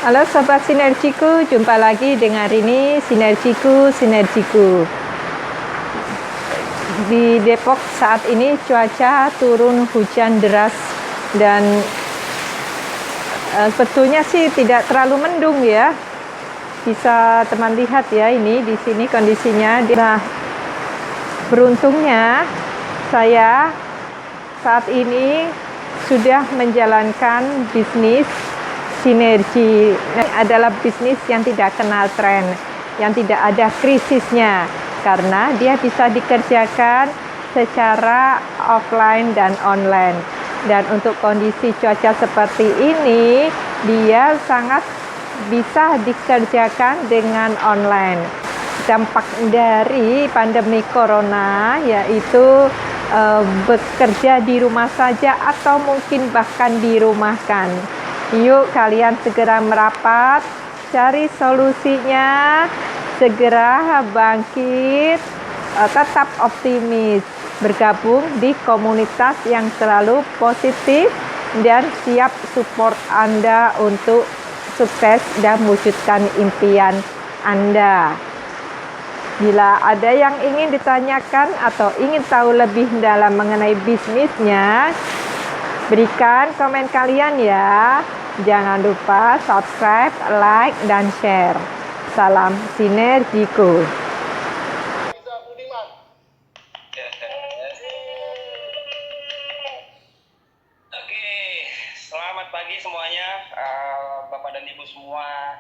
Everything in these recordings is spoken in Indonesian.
Halo Sobat Sinergiku, jumpa lagi dengan Rini, Sinergiku. Di Depok saat ini cuaca turun hujan deras dan sebetulnya sih tidak terlalu mendung ya. Bisa teman lihat ya, ini di sini kondisinya. Nah, beruntungnya saya saat ini sudah menjalankan bisnis Sinergi. Adalah bisnis yang tidak kenal tren, yang tidak ada krisisnya, karena dia bisa dikerjakan secara offline dan online. Dan untuk kondisi cuaca seperti ini, dia sangat bisa dikerjakan dengan online. Dampak dari pandemi corona yaitu bekerja di rumah saja atau mungkin bahkan dirumahkan. Yuk kalian segera merapat, cari solusinya, segera bangkit, tetap optimis, bergabung di komunitas yang selalu positif dan siap support Anda untuk sukses dan mewujudkan impian Anda. Bila ada yang ingin ditanyakan atau ingin tahu lebih dalam mengenai bisnisnya, berikan komen kalian ya. Jangan lupa subscribe, like, dan share. Salam Sinergiku. Oke, selamat pagi semuanya, Bapak dan Ibu semua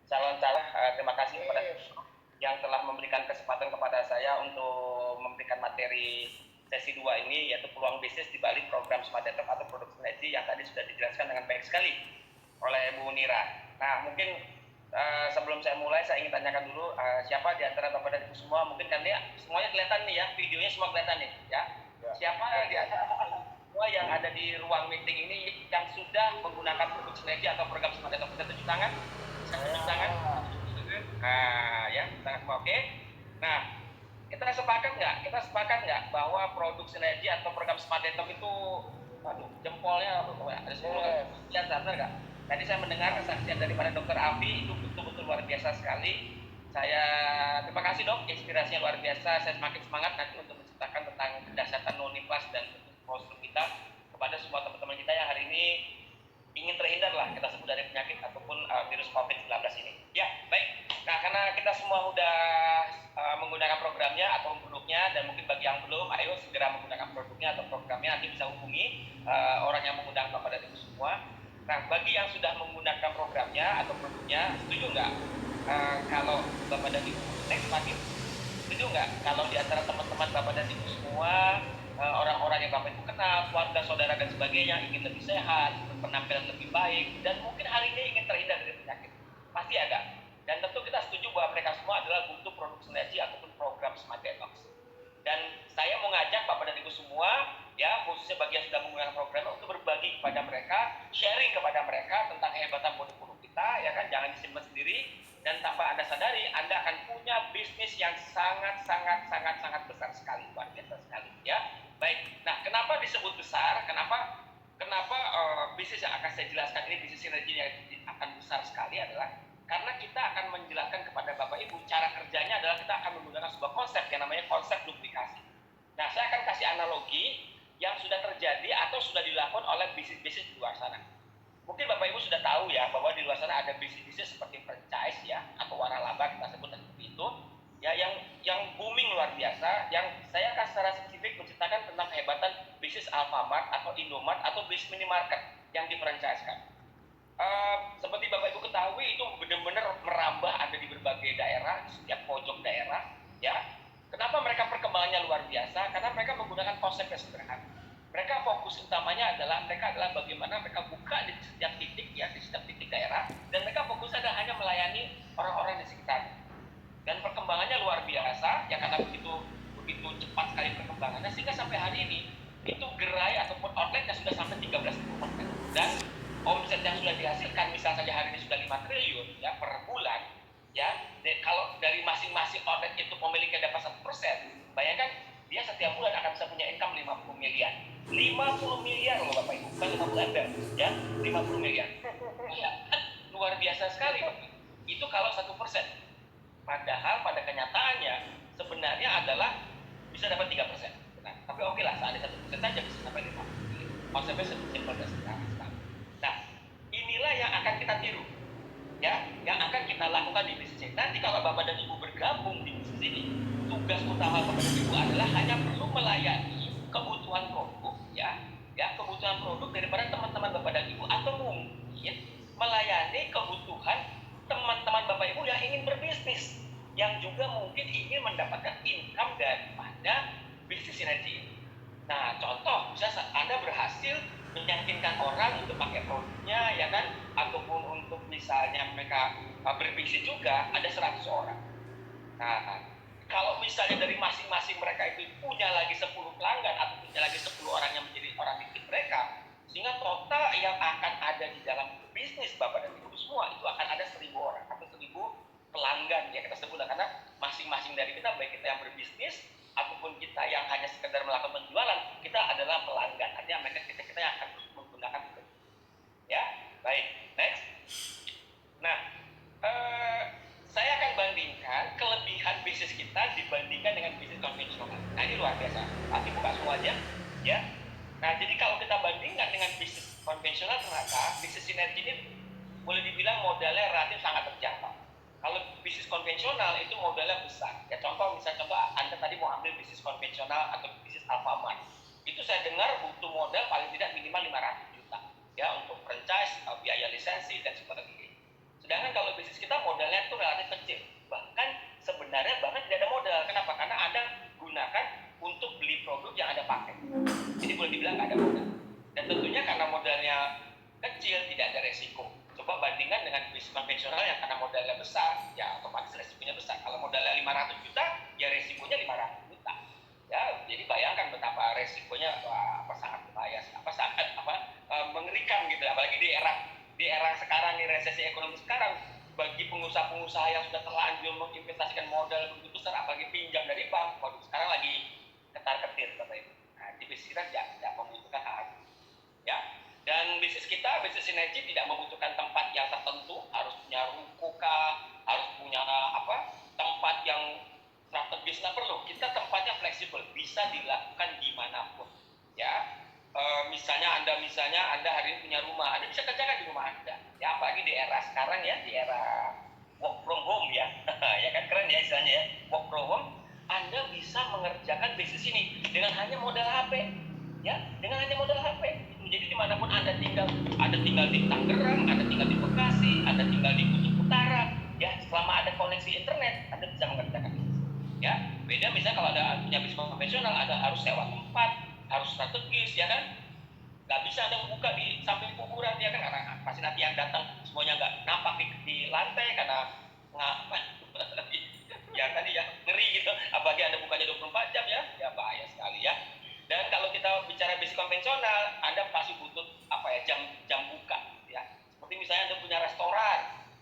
calon-calon. Terima kasih kepada yang telah memberikan kesempatan kepada saya untuk memberikan materi sesi 2 ini, yaitu peluang bisnis di balik program Smart Detox atau produk sinergi yang tadi sudah dijelaskan dengan baik sekali oleh Bu Nira. Nah, mungkin sebelum saya mulai, saya ingin tanyakan dulu siapa di antara Bapak dan Ibu semua, mungkin kan ya semuanya kelihatan nih ya, videonya semua kelihatan nih ya. Siapa di antara semua yang ada di ruang meeting ini yang sudah menggunakan produk sinergi atau program Smart Detox? Bisa tunjuk tangan? Bisa tunjuk tangan? Nah, ya, sangat oke. Nah, kita sepakat nggak bahwa produk sinergi atau program Smart Detox itu, jempolnya ada 10 ya, sadar nggak? Tadi saya mendengar kesaksian daripada Dr. Avi, itu betul-betul luar biasa sekali. Saya terima kasih dok, inspirasinya luar biasa. Saya semakin semangat nanti untuk menceritakan tentang kedahsyatan nonibus dan kostum kita kepada semua teman-teman kita yang hari ini ingin terhindar lah kita sebut dari penyakit ataupun virus COVID-19 ini. Ya, baik. Nah, karena kita semua udah menggunakan programnya atau produknya, dan mungkin bagi yang belum, ayo segera menggunakan produknya atau programnya, nanti bisa hubungi orang yang mengundang Bapak dan Ibu semua. Nah, bagi yang sudah menggunakan programnya atau produknya, setuju nggak kalau Bapak dan Ibu next lagi? Setuju nggak kalau di antara teman-teman Bapak dan Ibu semua, orang-orang yang Bapak Ibu kenal, keluarga, saudara, dan sebagainya, ingin lebih sehat, berpenampilan lebih baik, dan mungkin hari ini ingin terhindar dari penyakit? Pasti ada. Dan tentu kita setuju bahwa mereka semua adalah butuh produk sinergi ataupun program Smart Detox. Dan saya mau ngajak Bapak dan Ibu semua, ya, khususnya bagi yang sudah menggunakan program, untuk berbagi kepada mereka, sharing kepada mereka tentang kehebatan produk kita, ya kan, jangan disimpan sendiri. Dan tanpa Anda sadari, Anda akan punya bisnis yang sangat besar sekali, luar biasa sekali, ya. Baik, nah kenapa disebut besar? Kenapa bisnis yang akan saya jelaskan ini, bisnis sinergi yang akan besar sekali, adalah karena kita akan menjelaskan kepada Bapak Ibu cara kerjanya adalah kita akan menggunakan sebuah konsep yang namanya konsep duplikasi. Nah, saya akan kasih analogi yang sudah terjadi atau sudah dilakukan oleh bisnis-bisnis di luar sana. Mungkin Bapak Ibu sudah tahu ya bahwa di luar sana ada bisnis-bisnis seperti franchise ya, atau waralaba kita sebut seperti itu ya, yang booming luar biasa, yang saya akan secara spesifik menceritakan tentang kehebatan bisnis Alfamart atau Indomart atau bisnis minimarket yang difranchise-kan. Seperti Bapak Ibu ketahui, itu benar-benar merambah, ada di berbagai daerah, di setiap pojok daerah ya. Kenapa mereka perkembangannya luar biasa? Karena mereka menggunakan konsep yang sederhana. Mereka fokus utamanya adalah bagaimana mereka buka di setiap titik ya, di setiap titik daerah, dan mereka fokus adalah hanya melayani orang-orang di sekitar. Dan perkembangannya luar biasa ya, karena begitu cepat sekali perkembangannya, sehingga sampai hari ini itu gerai ataupun outletnya sudah sampai 13.000 outlet, dan omset yang sudah dihasilkan misalnya saja hari ini sudah 5 triliun ya per bulan ya. Kalau dari masing-masing outlet itu pemiliknya dapat 1%, bayangkan dia setiap bulan akan bisa punya income 50 miliar. 50 miliar loh Bapak Ibu, bukan 50 ember ya, 50 miliar. Ya, luar biasa sekali, Pak. Itu kalau 1%. Padahal pada kenyataannya sebenarnya adalah bisa dapat 3%. Nah, tapi oke lah, seandainya 1% saja bisa sampai 5. Konsepnya simpel dan sederhana sekali. Nah, inilah yang akan kita tiru, ya, yang akan kita lakukan di bisnis ini. Nanti kalau Bapak dan Ibu bergabung di bisnis ini, tugas utama Bapak dan Ibu adalah hanya perlu melayani kebutuhan produk, ya kebutuhan produk daripada teman-teman Bapak dan Ibu, atau mungkin melayani kebutuhan teman-teman Bapak Ibu yang ingin berbisnis, yang juga mungkin ingin mendapatkan income daripada bisnis sinergi ini. Nah, contoh, misalnya Anda berhasil meyakinkan orang untuk pakai produknya, ya kan, ataupun untuk misalnya mereka berbisnis juga, ada 100 orang. Nah, kalau misalnya dari masing-masing mereka itu punya lagi 10 pelanggan atau punya lagi 10 orang yang menjadi orang titip mereka, sehingga total yang akan ada di dalam bisnis Bapak dan Ibu semua itu akan ada 1000 orang atau 1000 pelanggan, ya kita sebut, karena masing-masing dari kita, baik kita yang berbisnis ataupun kita yang hanya sekedar melakukan penjualan, kita adalah pelanggan. Artinya mereka kita yang akan menggunakan itu. Ya, baik. Next. Nah, saya akan bandingkan kelebihan bisnis kita dibandingkan dengan bisnis konvensional. Nah, ini luar biasa. Nanti buka semua aja, ya. Nah, jadi kalau kita bandingkan dengan bisnis konvensional, ternyata bisnis sinergi ini boleh dibilang modalnya relatif sangat terjangkau. Kalau bisnis konvensional itu modalnya besar. Ya, contoh Anda tadi mau ambil bisnis konvensional atau bisnis Alfamart. Itu saya dengar butuh modal paling tidak minimal 500 juta. Ya, untuk franchise, biaya lisensi dan sebagainya. Sedangkan kalau bisnis kita modalnya itu relatif kecil. Bahkan sebenarnya bahkan tidak ada modal. Kenapa? Karena Anda gunakan untuk beli produk yang Anda pakai. Jadi boleh dibilang nggak ada modal. Dan tentunya karena modalnya kecil, tidak ada resiko. Coba bandingkan dengan bisnis konvensional yang karena modalnya besar, ya otomatis resikonya besar. Kalau modalnya 500 juta, ya resikonya 500 juta. Ya, jadi bayangkan betapa resikonya sangat berbahaya, mengerikan gitu. Apalagi di era sekarang, di resesi ekonomi sekarang, bagi pengusaha-pengusaha yang sudah terlanjur menginvestasikan modal begitu besar, apalagi pinjam dari bank, waduh sekarang lagi ketar-ketir Bapak Ibu. Nah, di bisnis kita tidak membutuhkan hal itu. Ya. Dan bisnis kita, bisnis sinergi tidak membutuhkan tempat yang tertentu, harus punya ruko kah, harus punya tempat yang strategis, nggak perlu. Kita tempatnya fleksibel, bisa dilakukan dimanapun. Ya, misalnya Anda hari ini punya rumah, Anda bisa kerjakan di rumah Anda. Ya, apalagi di era sekarang ya, di era work from home ya, ya kan keren ya istilahnya ya, work from home. Anda bisa mengerjakan bisnis ini dengan hanya modal HP, ya, dengan hanya modal HP. Jadi dimanapun Anda tinggal di Tangerang, Anda tinggal di Bekasi, Anda tinggal di Kutub Utara, ya, selama ada koneksi internet, Anda bisa mengerjakan bisnis. Ya, beda misalnya kalau Anda punya bisnis konvensional, Anda harus sewa tempat, harus strategis, ya kan? Nggak bisa Anda buka di samping kuburan, ya kan? Karena pasti nanti yang datang semuanya nggak nampak di lantai karena ya tadi ya ngeri gitu. Apalagi Anda bukanya 24 jam ya bahaya sekali ya. Dan kalau kita bicara bisnis konvensional, Anda pasti butuh jam buka, ya. Seperti misalnya Anda punya restoran,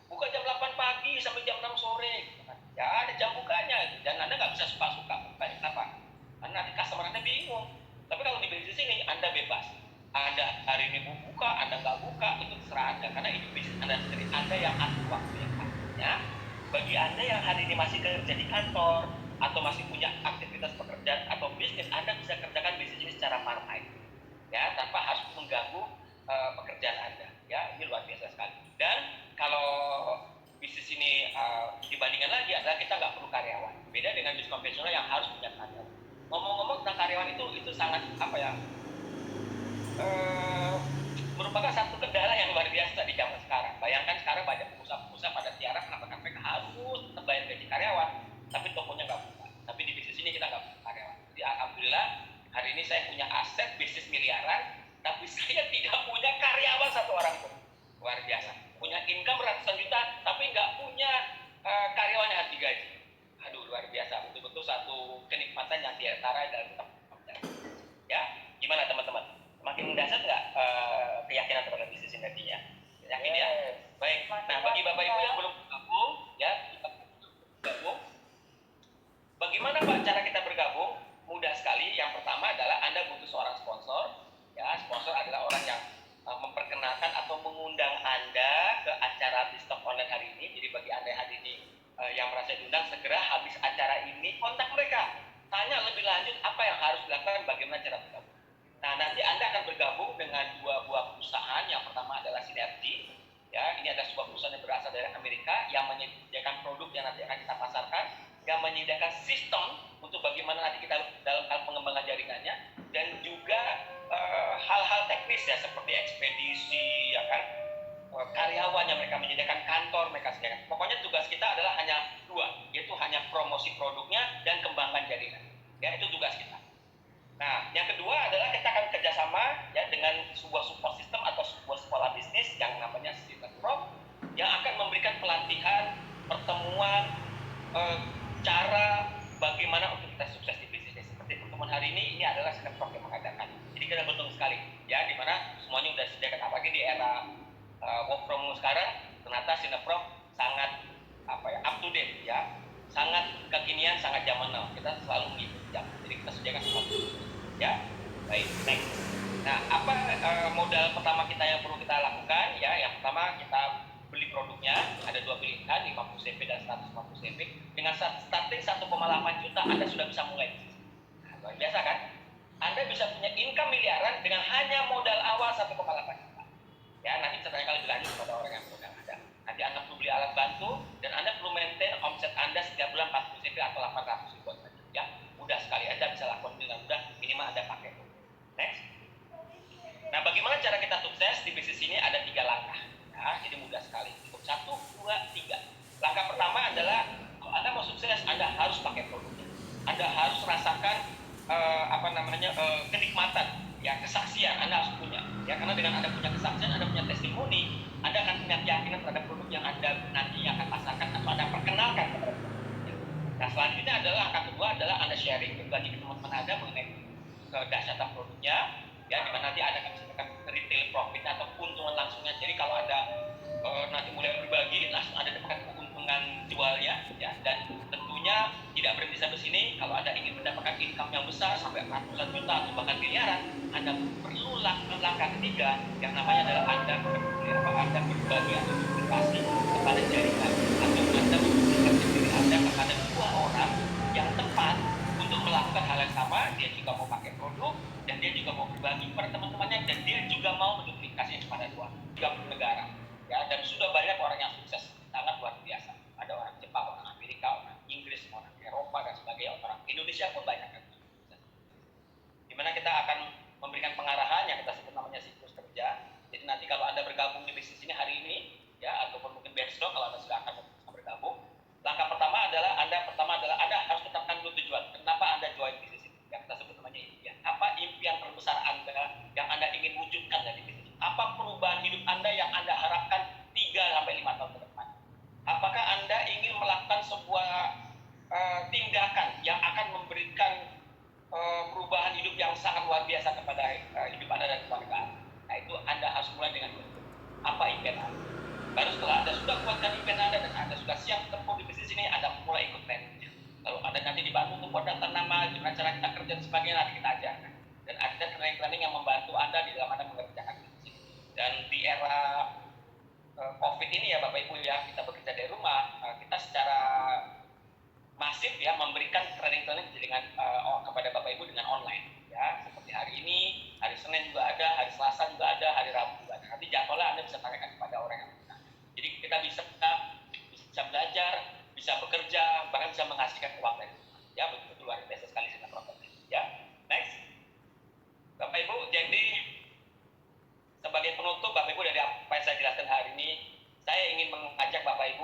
buka jam 8 pagi sampai jam 6 sore, ya ada jam bukanya, dan Anda nggak bisa suka-suka bukanya. Kenapa? Karena nanti customer Anda bingung. Tapi kalau di bisnis ini Anda bebas. Anda hari ini mau buka, Anda nggak buka, itu terserah Anda, karena itu bisnis Anda sendiri. Anda yang atur waktu yang pastinya. Bagi Anda yang hari ini masih kerja di kantor, atau masih punya aktivitas pekerjaan atau bisnis, Anda bisa kerjakan bisnis ini secara part-time, ya, tanpa harus mengganggu pekerjaan Anda. Ya, ini luar biasa sekali. Dan kalau bisnis ini dibandingkan lagi adalah kita nggak perlu karyawan. Beda dengan bisnis konvensional yang harus punya karyawan. Ngomong-ngomong tentang karyawan itu sangat merupakan satu kendala yang luar biasa di zaman sekarang. Bayangkan sekarang banyak pengusaha-pengusaha pada tiarap kenapa mereka harus tetap bayar gaji karyawan, tapi tokonya nggak buka. Tapi di bisnis ini kita nggak buka karyawan. Jadi alhamdulillah hari ini saya punya aset bisnis miliaran, tapi saya tidak punya karyawan satu orang pun. Luar biasa. Punya income ratusan juta, tapi nggak punya karyawan yang harus digaji. Aduh, luar biasa. Betul-betul satu kenikmatan yang tiada dalam kita. Ya, gimana teman-teman? Makin mendasar nggak keyakinan terhadap bisnis sinerginya? Yakin ya? Baik. Nah, bagi Bapak Ibu yang belum bergabung, ya, kita bergabung. Bagaimana Pak cara kita bergabung? Mudah sekali. Yang pertama adalah Anda butuh seorang sponsor. Ya, sponsor adalah orang yang memperkenalkan atau mengundang Anda ke acara acara TikTok online hari ini. Jadi bagi Anda yang hadir yang merasa diundang, segera habis acara ini kontak mereka. Tanya lebih lanjut apa yang harus dilakukan, bagaimana cara bergabung. Nah, nanti Anda akan bergabung dengan dua buah perusahaan. Yang pertama adalah Sinergi. Ya, ini adalah sebuah perusahaan yang berasal dari Amerika yang menyediakan produk yang nanti akan kita pasarkan, yang menyediakan sistem untuk bagaimana nanti kita dalam hal pengembangan jaringannya, dan juga hal-hal teknis ya seperti ekspedisi, ya kan, karyawan yang mereka menyediakan kantor mereka sediakan. Pokoknya tugas kita adalah hanya dua, yaitu hanya promosi produknya dan kembangkan jaringan. Ya, itu tugas kita. Nah, yang kedua adalah kita akan kerjasama ya dengan sebuah support system atau sebuah sekolah bisnis yang namanya Sinetron, yang akan memberikan pelatihan, pertemuan, cara bagaimana untuk kita sukses di bisnis. Seperti pertemuan hari ini adalah Sinetron yang mengadakan. Jadi kita beruntung sekali ya, di mana semuanya sudah disediakan. Apalagi di era work from home sekarang, ternyata Sinetron sangat up to date ya, sangat kekinian, sangat zaman now. Kita selalu mengikuti zaman. Jadi kita sediakan semua ya. Baik, next. Nah, apa modal pertama kita yang perlu kita lakukan ya? Yang pertama kita beli produknya, ada dua pilihan, 50 cp dan 150 cp. Dengan starting 1,8 juta Anda sudah bisa mulai. Nah, luar biasa kan? Anda bisa punya income miliaran dengan hanya modal awal 1,8 juta. Ya, nanti saya tanyakan lebih lanjut kepada orang yang modal Anda. Nanti Anda perlu beli alat bantu dan Anda perlu maintain omset Anda setiap bulan 40 cp atau 800 ribu saja. Ya, mudah sekali. Anda bisa lakukan dengan mudah, minimal Anda pakai. Next. Nah, bagaimana cara kita sukses di bisnis ini? Ada 3 langkah. Ya, jadi mudah sekali. Cukup 1, 2, 3. Langkah pertama adalah kalau Anda mau sukses, Anda harus pakai produknya. Anda harus rasakan kenikmatan, ya, kesaksian Anda harus punya. Ya, karena dengan Anda punya kesaksian, Anda punya testimoni, Anda akan punya keyakinan terhadap produk yang Anda nanti akan pasarkan atau Anda perkenalkan kepada produknya. Nah, selanjutnya adalah langkah kedua adalah Anda sharing, berbagi ke teman-teman Anda mengenai kedahsyatan produknya, ya, di mana nanti Anda akan bisa retail profit atau keuntungan langsungnya. Jadi kalau Anda nanti mulai berbagi, langsung Anda dapatkan keuntungan jualnya, ya, dan tentunya tidak berhenti sampai sini. Kalau Anda ingin mendapatkan income yang besar sampai ratusan juta atau bahkan miliaran, Anda perlu langkah ketiga yang namanya adalah Anda berbagi atau berkomunikasi kepada jaringan, atau Anda memberikan diri Anda kepada dua orang yang tepat untuk melakukan hal yang sama. Dia juga mau pakai produk dan dia juga mau berbagi kepada teman-temannya, dan dia juga mau menduplikasinya kepada juga negara. Ya, dan sudah banyak orang yang sukses, sangat luar biasa. Ada orang Jepang, orang Amerika, orang Inggris, orang Eropa dan sebagainya. Orang Indonesia pun banyak kan. Dimana kita akan memberikan pengarahan yang kita sebut namanya siklus kerja. Jadi nanti kalau Anda bergabung di bisnis ini hari ini, ya, ataupun mungkin besok kalau Anda sudah akan bergabung, langkah pertama adalah Anda harus tetapkan dulu tujuan. Kenapa Anda join bisnis ini? Yang kita sebut namanya impian. Apa impian terbesar Anda yang Anda ingin wujudkan dari bisnis ini? Apa perubahan hidup Anda yang Anda harapkan 3-5 tahun ke depan? Apakah Anda ingin melakukan sebuah tindakan yang akan memberikan perubahan hidup yang sangat luar biasa kepada hidup Anda dan keluarga Anda? Nah, itu Anda harus mulai dengan itu. Apa impian Anda? Baru setelah Anda sudah kuatkan impian Anda dan Anda sudah siap tempuh di bisnis ini, Anda mulai ikut trainingnya. Lalu Anda nanti dibantu untuk buat daftar nama, gimana cara kita kerja dan sebagainya, nanti kita ajarkan. Dan ada training-training yang membantu Anda di dalam Anda mengerjakan bisnis ini. Dan di era COVID ini ya Bapak Ibu ya, kita bekerja dari rumah, kita secara masif ya memberikan training-training dengan kepada Bapak Ibu dengan online ya. Seperti hari ini, hari Senin juga ada, hari Selasa juga ada, hari Rabu juga ada. Nanti jadwalnya Anda bisa tanyakan kepada orang yang bertanya. Jadi kita bisa belajar, bisa bekerja, bahkan bisa menghasilkan uang dari rumah. Ya, betul-betul luar biasa sekali dengan produknya. Ya, next. Bapak Ibu, jadi sebagai penutup Bapak Ibu dari apa yang saya jelaskan hari ini, saya ingin mengajak Bapak Ibu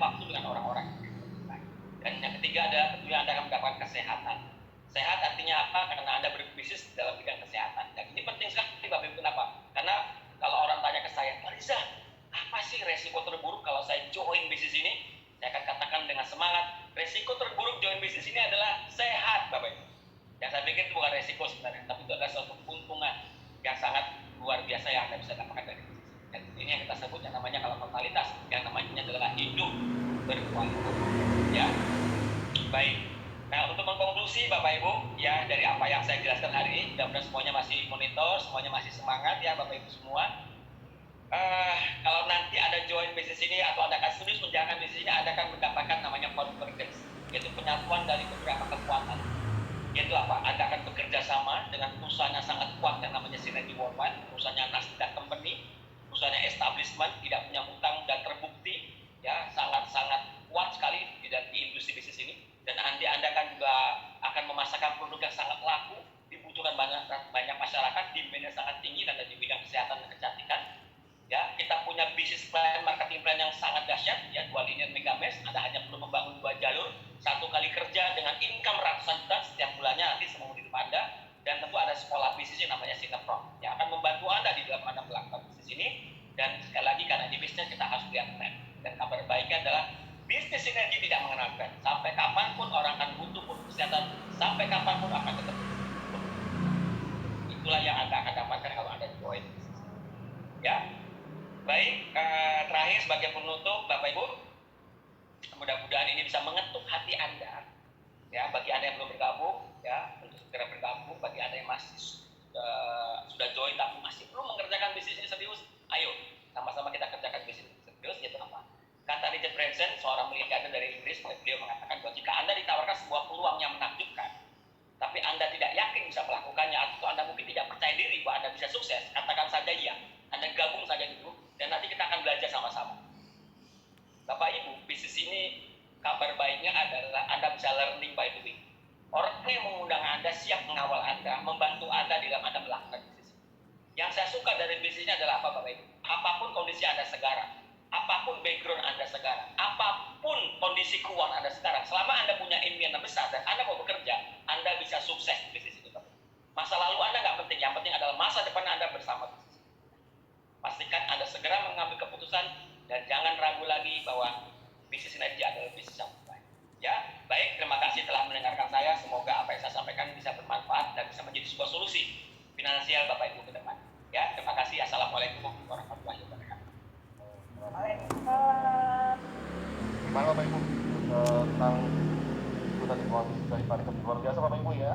waktu dengan orang-orang. Dan yang ketiga adalah tentunya Anda akan mendapatkan kesehatan. Sehat artinya apa? Karena Anda berbisnis dalam bidang kesehatan. Dan ini penting sekali Bapak Ibu. Kenapa? Karena kalau orang tanya ke saya, Pak Riza, apa sih resiko terburuk kalau saya join bisnis ini? Saya akan katakan dengan semangat, resiko terburuk join bisnis ini adalah sehat Bapak Ibu. Yang saya pikir itu bukan resiko sebenarnya, tapi itu adalah suatu keuntungan yang sangat luar biasa yang Anda bisa dapatkan dari bisnis. Dan ini yang kita sebut yang namanya kalau totalitas, yang namanya adalah hidup berkualitas. Ya, baik. Nah, untuk mengkonklusi Bapak Ibu, ya dari apa yang saya jelaskan hari ini, mudah-mudahan semuanya masih monitor, semuanya masih semangat ya Bapak Ibu semua. Kalau nanti ada join bisnis ini atau Anda akan serius menjalankan bisnis ini, Anda akan mendapatkan namanya convergence, yaitu penyatuan dari beberapa kekuatan. Yaitu apa? Anda akan bekerja sama dengan perusahaan yang sangat kuat yang namanya Synergy Worldwide, perusahaannya Nasdaq Company, perusahaannya establishment, tidak punya hutang dan terbukti, ya sangat-sangat kuat sekali di industri bisnis ini. Dan nanti Anda kan juga akan memasarkan produk yang sangat laku, dibutuhkan banyak masyarakat, demand-nya sangat tinggi dan di bidang kesehatan dan kecantikan. Ya, kita punya bisnis plan, marketing plan yang sangat dahsyat, ya 2 linear megamesh. Anda hanya perlu membangun 2 jalur, 1 kali kerja dengan income ratusan juta setiap bulannya nanti seumur hidup Anda. Dan tentu ada sekolah bisnis yang namanya Sinetron yang akan membantu Anda di dalam Anda melakukan bisnis ini. Dan sekali lagi karena di bisnis kita harus lihat plan. Dan kabar baiknya adalah bisnis sinergi tidak mengenal plan. Sampai kapanpun orang akan butuh produk kesehatan, sampai kapanpun akan tetap butuh. Itulah yang Anda akan dapatkan kalau Anda join bisnis. Ya, baik. Terakhir sebagai penutup, Bapak Ibu, mudah-mudahan ini bisa mengetuk hati Anda. Ya, bagi Anda yang belum bergabung, ya untuk segera bergabung. Bagi Anda yang masih sudah join tapi masih belum mengerjakan bisnis ini serius, ayo sama-sama kita kerjakan bisnis serius. Yaitu apa? Kata Richard Branson, seorang miliarder dari Inggris, beliau mengatakan bahwa jika Anda ditawarkan sebuah peluang yang menakjubkan, tapi Anda tidak yakin bisa melakukannya, atau Anda mungkin tidak percaya diri bahwa Anda bisa sukses, katakan saja iya. Anda gabung saja dulu, dan nanti kita akan belajar sama-sama. Bapak Ibu, bisnis ini kabar baiknya adalah Anda bisa learning by doing. Orang yang mengundang Anda siap mengawal Anda, membantu Anda di dalam Anda melakukan bisnis. Yang saya suka dari bisnis ini adalah apa Bapak Ibu? Apapun kondisi Anda sekarang, apapun background Anda sekarang, apapun kondisi keuangan Anda sekarang, selama Anda punya impian yang besar dan Anda mau bekerja, Anda bisa sukses di bisnis itu. Masa lalu Anda nggak penting, yang penting adalah masa depan Anda bersama bisnis. Pastikan Anda segera mengambil keputusan dan jangan ragu lagi bahwa bisnis sinergi adalah bisnis yang baik. Ya, baik, terima kasih telah mendengarkan saya. Semoga apa yang saya sampaikan bisa bermanfaat dan bisa menjadi sebuah solusi finansial Bapak Ibu ke depan. Ya, terima kasih. Assalamualaikum warahmatullahi wabarakatuh. Waalaikumsalam. Gimana Bapak Ibu tentang ikutan informasi dari Pak Riza? Luar biasa Bapak Ibu ya.